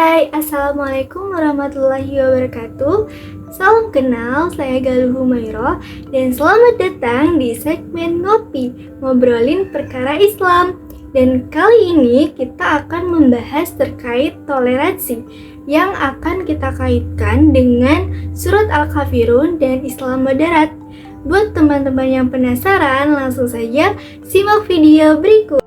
Hai, Assalamualaikum warahmatullahi wabarakatuh. Salam kenal, saya Galuh Humairah dan selamat datang di segmen Ngopi, ngobrolin perkara Islam. Dan kali ini kita akan membahas terkait toleransi yang akan kita kaitkan dengan surat Al-Kafirun dan Islam moderat. Buat teman-teman yang penasaran, langsung saja simak video berikut.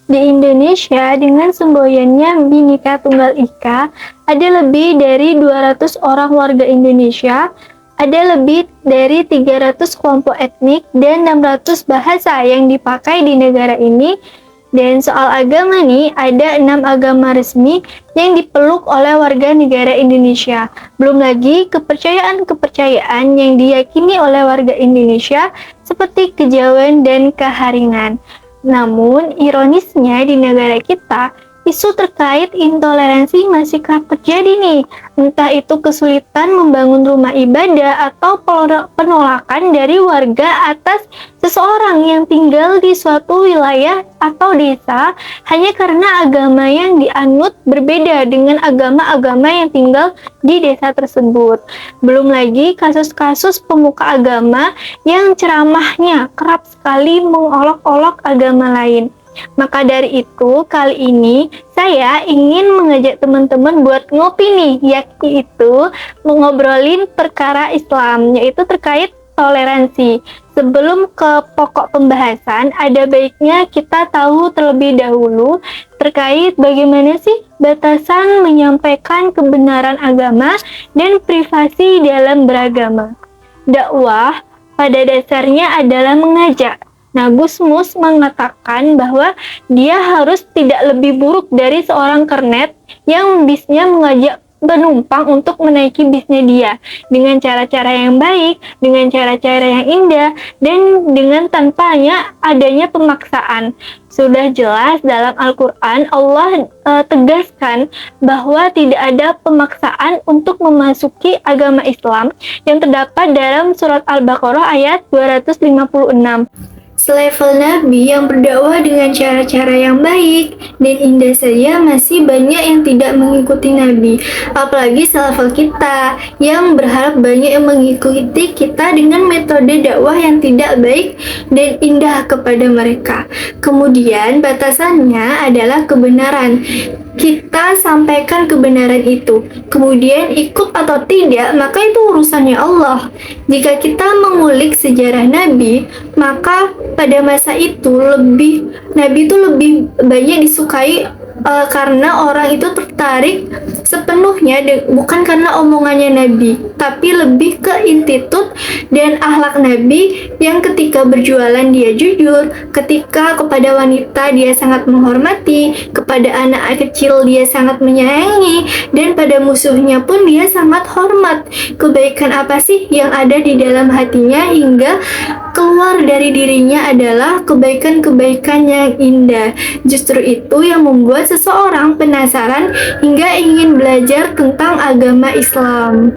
Di Indonesia, dengan semboyannya Bhinneka Tunggal Ika, ada lebih dari 200 orang warga Indonesia, ada lebih dari 300 kelompok etnik, dan 600 bahasa yang dipakai di negara ini. Dan soal agama nih, ada 6 agama resmi yang dipeluk oleh warga negara Indonesia. Belum lagi kepercayaan-kepercayaan yang diyakini oleh warga Indonesia seperti kejawen dan keharingan. Namun, ironisnya di negara kita, isu terkait intoleransi masih kerap terjadi nih. Entah itu kesulitan membangun rumah ibadah atau penolakan dari warga atas seseorang yang tinggal di suatu wilayah atau desa hanya karena agama yang dianut berbeda dengan agama-agama yang tinggal di desa tersebut. Belum lagi kasus-kasus pemuka agama yang ceramahnya kerap sekali mengolok-olok agama lain. Maka dari itu, kali ini saya ingin mengajak teman-teman buat ngopi nih, yaitu mengobrolin perkara Islam, yaitu terkait toleransi. Sebelum ke pokok pembahasan, ada baiknya kita tahu terlebih dahulu terkait bagaimana sih batasan menyampaikan kebenaran agama dan privasi dalam beragama. Dakwah pada dasarnya adalah mengajak. Nah, Gus Mus mengatakan bahwa dia harus tidak lebih buruk dari seorang kernet yang bisnya mengajak penumpang untuk menaiki bisnya dia dengan cara-cara yang baik, dengan cara-cara yang indah, dan dengan tanpanya adanya pemaksaan. Sudah jelas dalam Al-Quran Allah tegaskan bahwa tidak ada pemaksaan untuk memasuki agama Islam yang terdapat dalam surat Al-Baqarah ayat 256. Selevel Nabi yang berdakwah dengan cara-cara yang baik dan indah saja masih banyak yang tidak mengikuti Nabi. Apalagi selevel kita yang berharap banyak yang mengikuti kita dengan metode dakwah yang tidak baik dan indah kepada mereka. Kemudian batasannya adalah kebenaran. Kita sampaikan kebenaran itu, kemudian ikut atau tidak, maka itu urusannya Allah. Jika kita mengulik sejarah Nabi, maka pada masa itu Nabi itu lebih banyak disukai karena orang itu tertarik sepenuhnya bukan karena omongannya Nabi, tapi lebih ke attitude dan akhlak Nabi yang ketika berjualan dia jujur, ketika kepada wanita dia sangat menghormati, kepada anak kecil dia sangat menyayangi, dan pada musuhnya pun dia sangat hormat. Kebaikan apa sih yang ada di dalam hatinya hingga keluar dari dirinya adalah kebaikan-kebaikan yang indah. Justru itu yang membuat seseorang penasaran hingga ingin belajar tentang agama Islam.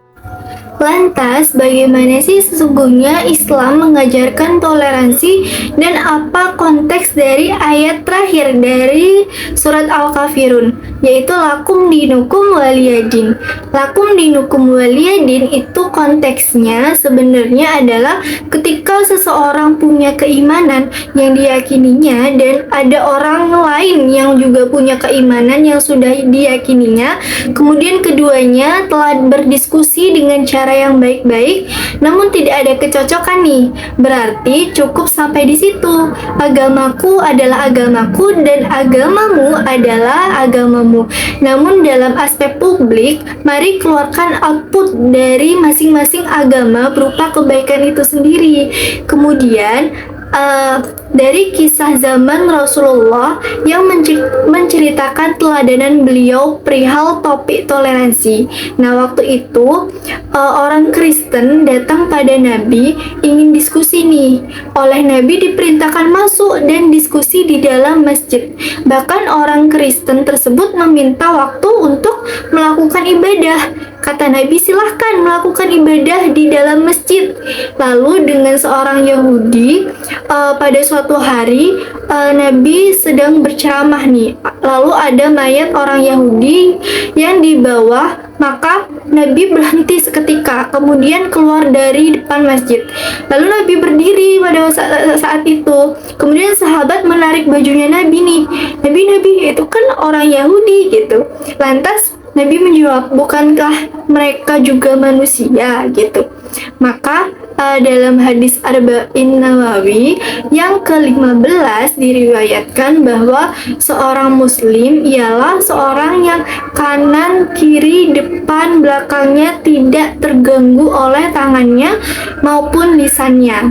Lantas, bagaimana sih sesungguhnya Islam mengajarkan toleransi dan apa konteks dari ayat terakhir dari surat Al-Kafirun, yaitu lakum dinukum waliyadin. Lakum dinukum waliyadin itu konteksnya sebenarnya adalah ketika seseorang punya keimanan yang diyakininya dan ada orang lain yang juga punya keimanan yang sudah diyakininya, kemudian keduanya telah berdiskusi dengan cara yang baik-baik, namun tidak ada kecocokan nih. Berarti cukup sampai di situ. Agamaku adalah agamaku dan agamamu adalah agamamu. Namun dalam aspek publik, mari keluarkan output dari masing-masing agama berupa kebaikan itu sendiri. Kemudian dari kisah zaman Rasulullah yang menceritakan teladanan beliau perihal topik toleransi. Nah, waktu itu orang Kristen datang pada Nabi ingin diskusi nih. Oleh Nabi diperintahkan masuk dan diskusi di dalam masjid. Bahkan orang Kristen tersebut meminta waktu untuk melakukan ibadah. Kata Nabi, silahkan melakukan ibadah di dalam masjid. Lalu dengan seorang Yahudi, pada suatu hari Nabi sedang berceramah nih. Lalu ada mayat orang Yahudi yang di bawah, maka Nabi berhenti seketika, kemudian keluar dari depan masjid. Lalu Nabi berdiri pada saat itu. Kemudian sahabat menarik bajunya Nabi nih. Nabi, itu kan orang Yahudi gitu. Lantas Nabi menjawab, bukankah mereka juga manusia gitu. Maka dalam hadis Arba'in Nawawi yang ke-15 diriwayatkan bahwa seorang muslim ialah seorang yang kanan, kiri, depan, belakangnya tidak terganggu oleh tangannya maupun lisannya.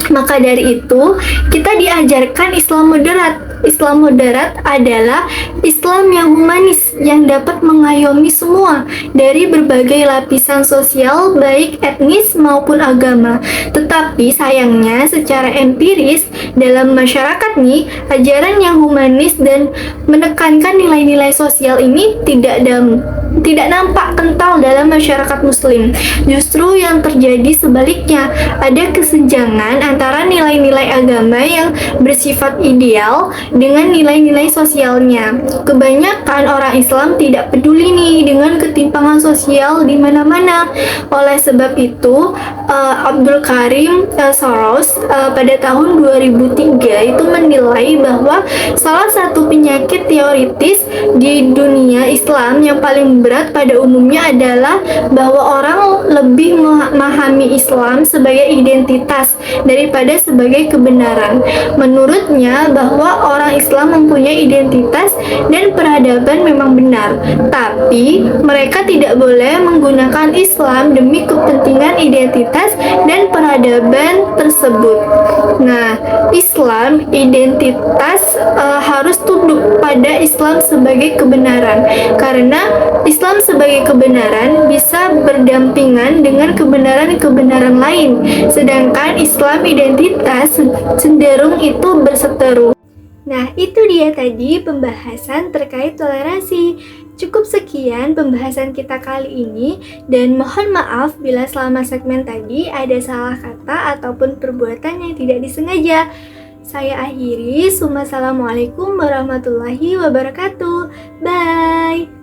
Maka dari itu, kita diajarkan Islam moderat. Islam moderat adalah Islam yang humanis, yang dapat mengayomi semua dari berbagai lapisan sosial, baik etnis maupun agama. Tetapi sayangnya secara empiris dalam masyarakat nih, ajaran yang humanis dan menekankan nilai-nilai sosial ini tidak nampak kental dalam masyarakat muslim. Justru yang terjadi sebaliknya, ada kesenjangan antara nilai-nilai agama yang bersifat ideal dengan nilai-nilai sosialnya. Kebanyakan orang Islam tidak peduli nih dengan ketimpangan sosial di mana-mana. Oleh sebab itu, Abdul Karim Soros pada tahun 2003 itu menilai bahwa salah satu penyakit teoritis di dunia Islam yang paling berat pada umumnya adalah bahwa orang lebih memahami Islam sebagai identitas daripada sebagai kebenaran. Menurutnya bahwa orang Islam mempunyai identitas dan peradaban memang benar, tapi mereka tidak boleh menggunakan Islam demi kepentingan identitas dan peradaban tersebut. Nah, Islam identitas harus tunduk pada Islam sebagai kebenaran, karena Islam sebagai kebenaran bisa berdampingan dengan kebenaran-kebenaran lain, sedangkan Islam identitas cenderung itu berseteru. Nah, itu dia tadi pembahasan terkait toleransi. Cukup sekian pembahasan kita kali ini, dan mohon maaf bila selama segmen tadi ada salah kata ataupun perbuatan yang tidak disengaja. Saya akhiri, Assalamualaikum warahmatullahi wabarakatuh. Bye.